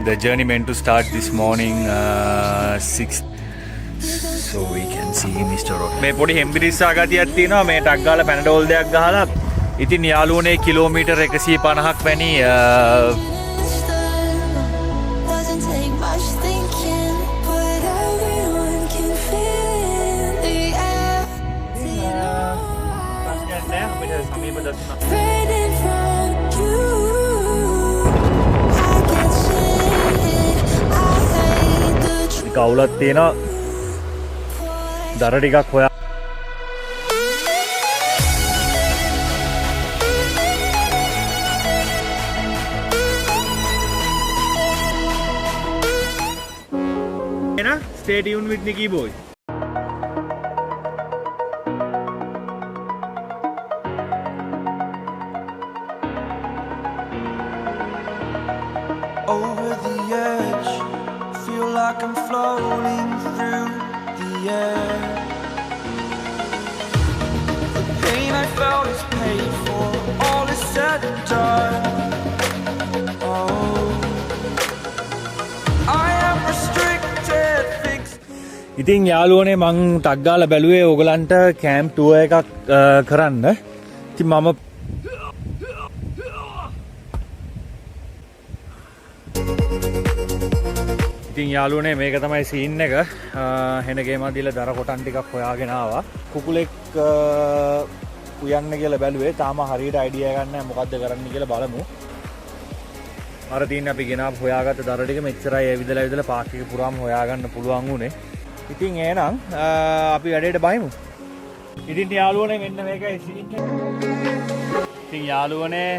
The journey meant to start this morning 6. So we can see Mr. Road. මේ පොඩි හෙම්බිරිස්සා ගතියක් තියෙනවා මේ ටක් ගාලා පැනඩෝල් දෙයක් ගහලා. ඉතින් යාළුවනේ කිලෝමීටර් 150ක් වැනි කවුලක් තියෙනවා දර ටිකක් හොයා එන stay tuned with Nicky boy. Over the edge, feel like I'm floating through the air. The pain I felt is paid for, all is said and done. Oh, I am restricted, fixed. ඉතින් යාළුවනේ මං ටක් ගාලා බැලුවේ ඕගලන්ට camp tour එකක් කරන්න. ඉතින් මම ඉතින් යාළුවනේ මේක තමයි සීන් එක. හෙන ගේම දීලා දර කොටන් ටිකක් හොයාගෙන ආවා. කුකුලෙක් උයන්න කියලා බැලුවේ. තාම හරියට අයිඩියා ගන්න නැහැ මොකද්ද කරන්න කියලා බලමු. අර තියන්නේ අපි ගෙනාව හොයාගත්ත දර ටික මෙච්චරයි ඇවිදලා පාක් එක පුරාම හොයාගන්න පුළුවන් උනේ. ඉතින් එහෙනම් අපි වැඩේට බහිමු. ඉතින් යාළුවනේ මෙන්න මේකයි සීන් එක. ඉතින් යාළුවනේ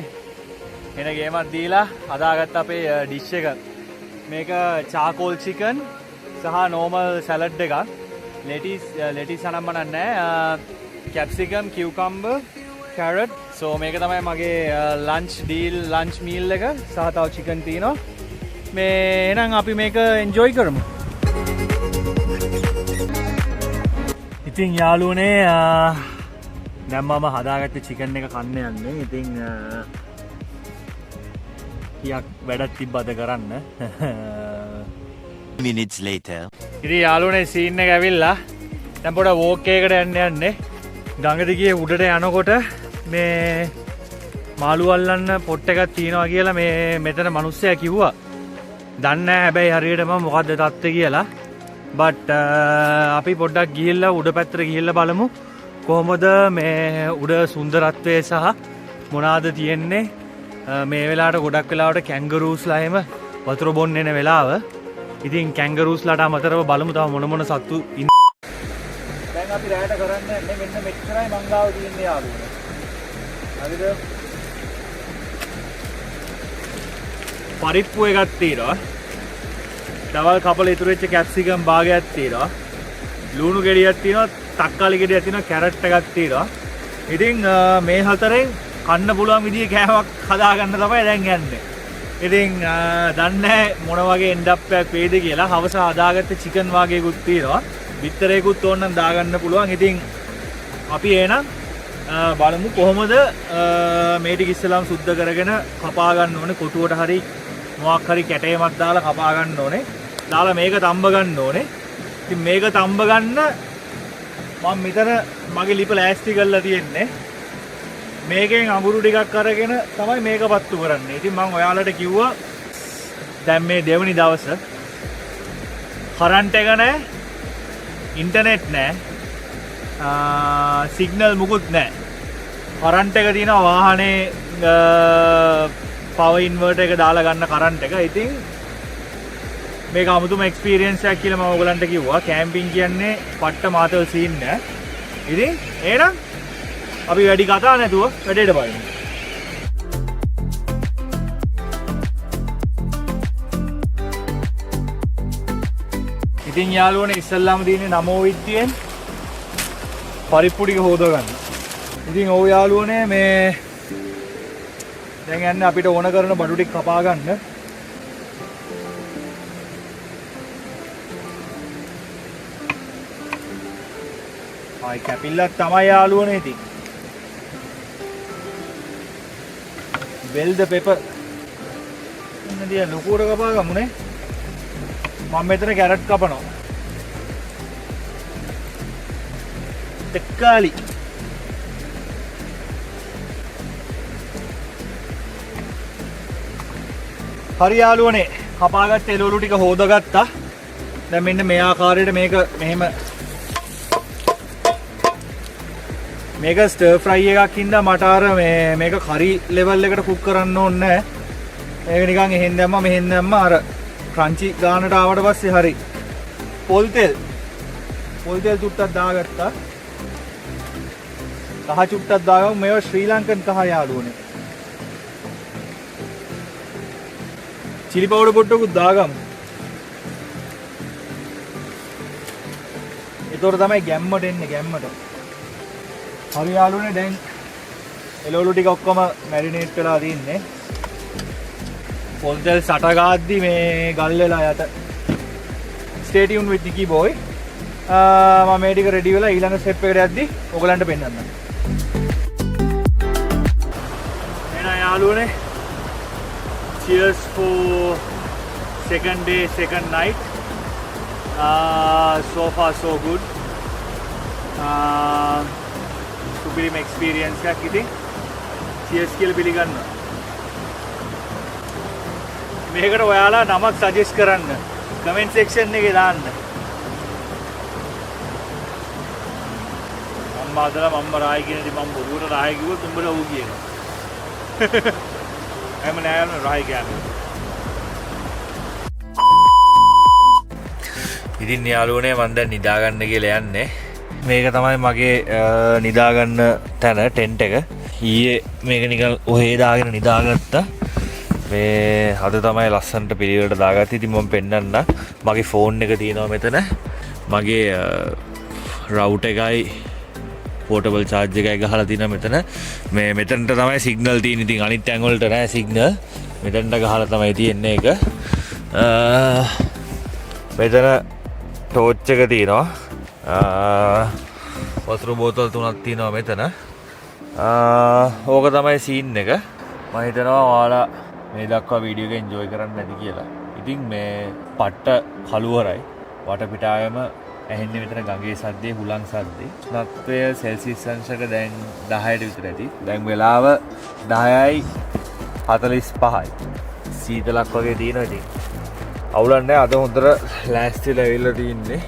හෙන ගේමක් දීලා හදාගත්ත අපේ ඩිෂ් එක. මේක charcoal chicken සහ normal salad එකක්. lettuce අනම්ම නැහැ. capsicum, cucumber, carrot. So මේක තමයි මගේ lunch meal එක. සහ තව chicken තියෙනවා. මේ එහෙනම් අපි මේක enjoy කරමු. ඉතින් යාළුවනේ දැන් මම හදාගත්ත chicken එක කන්න යන්නේ. ඉතින් යක් වැඩක් තිබ්බද කරන්න. minutes later. ඉතින් යාළුවනේ සීන් එක ඇවිල්ලා දැන් පොඩ වෝක් එකකට යන්නේ. ගඟ දිගේ උඩට යනකොට මේ මාළු අල්ලන්න පොට් එකක් තියෙනවා කියලා මේ මෙතන මිනිස්සයා කිව්වා. දන්නේ නැහැ හැබැයි හරියටම මොකද්ද තත්ත්වය කියලා. බට් අපි පොඩ්ඩක් ගිහිල්ලා උඩ පැත්තට ගිහිල්ලා බලමු කොහොමද මේ උඩ සුන්දරත්වය සහ මොනවාද තියෙන්නේ. මේ වෙලාවට ගොඩක් වෙලාවට කැන්ගරූස්ලා එහෙම වතුර බොන්න එන වෙලාව. ඉතින් කැන්ගරූස්ලාට අමතරව බලමු තව මොන මොන සත්තු ඉන්නේ. දැන් අපි රැයට කරන්නේ මෙන්න මෙච්චරයි මංගාව තියෙන්නේ යාළුවනේ. හරිද? පරිප්පු එකක් තියෙනවා. දවල් කපල ඉතුරු වෙච්ච කැප්සිකම් භාගයක් තියෙනවා. ලුණු ගෙඩියක් තියෙනවා, තක්කාලි ගෙඩියක් තියෙනවා, කැරට් එකක් තියෙනවා. ඉතින් මේ හතරෙන් කන්න පුළුවන් විදිහේ කෑමක් හදාගන්න තමයි දැන් යන්නේ. ඉතින් දන්නේ මොන වගේ එන්ඩ් අප් එකක් වේද කියලා. හවස හදාගත්ත චිකන් වගේකුත් තියෙනවා. බිත්තරේකුත් ඕනනම් දාගන්න පුළුවන්. ඉතින් අපි එහෙනම් බලමු කොහොමද මේ ටික ඉස්සෙල්ලාම සුද්ධ කරගෙන කපා ගන්න ඕනේ. කොටුවට හරි මොකක් හරි කැටයමක් දාලා කපා ගන්න ඕනේ. දාලා මේක තම්බ ගන්න ඕනේ. ඉතින් මේක තම්බ ගන්න මම මෙතන මගේ ලිප ලෑස්ති කරලා තියෙන්නේ. මේකෙන් අඟුරු ටිකක් අරගෙන තමයි මේක පත්තු කරන්නේ. ඉතින් මම ඔයාලට කිව්වා දැන් මේ දෙවෙනි දවස කරන්ට් එක නැහැ, ඉන්ටර්නෙට් නැහැ, සිග්නල් මුකුත් නැහැ. කරන්ට් එක තියෙනවා වාහනේ පවර් ඉන්වර්ටර් එක දාලා ගන්න කරන්ට් එක. ඉතින් මේක අමුතුම එක්ස්පීරියන්ස් එකක් කියලා මම ඔයගලන්ට කිව්වා. කැම්පින් කියන්නේ පට්ට මාතල් සීන් නෑ. ඉතින් එහෙනම් අපි වැඩි කතා නැතුව වැඩේට බලමු. ඉතින් යාළුවනේ ඉස්සල්ලාම දිනේ නමෝ විද්‍යෙන් පරිප්පු ටික හොදා ගන්න. ඉතින් ඔව් යාළුවනේ මේ දැන් යන්නේ අපිට ඕන කරන බඩු ටික කපා ගන්න. ආයි කැපිල්ලක් තමයි යාළුවනේ ඉතින්. bell the pepper. ඉන්න දිය ලොකුවට කපා ගමුනේ. මම මෙතන කැරට් කපනවා. තක්කාලි. හරි යාළුවනේ කපාගත්ත එළවලු ටික හොදගත්තා. දැන් මෙන්න මේ ආකාරයට මේක මෙහෙම මේක ස්ටර් ෆ්‍රයි එකක් ඉඳලා මට අර මේක කරි ලෙවල් එකට කුක් කරන්න ඕනේ නැහැ. මේක නිකන් එහෙන් දැම්මා මෙහෙන් දැම්මා අර ක්‍රන්චි ගානට ආවට පස්සේ හරි. පොල් තෙල් චුට්ටක් දාගත්තා. කහ චුට්ටක් දාගමු. මේවා ශ්‍රී ලංකන් කහ යාළුවනේ. චිලි පවුඩර් පොඩ්ඩකුත් දාගමු. ඒතොර තමයි ගැම්මට එන්නේ ගැම්මට. හරි යාළුවනේ දැන් එළවලු ටික ඔක්කොම මැරිනේට් වෙලා තින්නේ. පොල් තෙල් සට ගාද්දි මේ ගල් වෙලා යට. Stay tuned with Nicky boy. මම මේ ටික රෙඩි වෙලා ඊළඟ ස්ටෙප් එකට යද්දි ඔයගලන්ට පෙන්නන්නම්. එහෙනම් යාළුවනේ cheers for second day, second night. So far so good. Supreme experience එකක් ඉතින්. cheers කියලා පිළිගන්නවා. මේකට ඔයාලා නමක් සජෙස්ට් කරන්න. comment section එකේ දාන්න. අම්මා අදලා මම්ම රායි කියන ඉතින් මම බොරුවට රායි කිව්වොත් උඹලා ඌ කියනවා. I'm an iron right again. ඉතින් යාළුවනේ මම දැන් නිදාගන්න කියලා යන්නේ. මේක තමයි මගේ නිදාගන්න තැන ටෙන්ට් එක. ඊයේ මේක නිකන් ඔහේ දාගෙන නිදාගත්තා. මේ අද තමයි ලස්සනට පිළිවෙලට දාගත්තේ. ඉතින් මම පෙන්නන්න මගේ ෆෝන් එක තියෙනවා මෙතන. මගේ රවුටර් එකයි පෝටබල් චාර්ජ් එකයි ගහලා තියෙනවා මෙතන. මේ මෙතනට තමයි සිග්නල් තියෙන්නේ. ඉතින් අනිත් තැන් වලට නෑ සිග්නල්. මෙතනට ගහලා තමයි තියෙන්නේ ඒක. මෙතන ටෝච් එක තියෙනවා. වතුර බෝතල් 3ක් තියෙනවා මෙතන. ඕක තමයි සීන් එක. මම හිතනවා ඔයාලා මේ දක්වා වීඩියෝ එක එන්ජොයි කරන්න නැති කියලා. ඉතින් මේ පට්ට කළුවරයි වටපිටාවෙම ඇහෙන්නේ මෙතන ගඟේ සද්දේ හුලං සද්දේ. උෂ්ණත්වය සෙල්සියස් අංශක දැන් 10ට විතර ඇති. දැන් වෙලාව 10:45යි. සීතලක් වගේ තියෙනවා ඉතින්. අවුලක් නැහැ. අද හොඳට ලෑස්තිලා ඇවිල්ලා තින්නේ.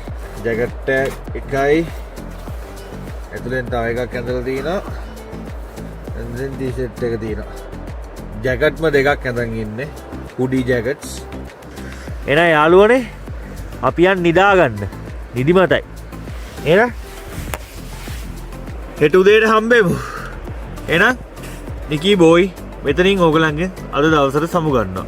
ජැකට් එකයි ඇතුලෙන් තව එකක් ඇඳලා තියෙනවා. එන්ජින් ටී-ෂර්ට් එක තියෙනවා. ජැකට්ම දෙකක් ඇඳන් ඉන්නේ. හුඩි ජැකට්ස්. එන යාළුවනේ අපි යන් නිදාගන්න. නිදිමතයි. එහෙනම් හෙට උදේට හම්බෙමු. එහෙනම් නිකී බෝයි මෙතනින් ඕගලන්ගේ අද දවසට සමු ගන්නවා.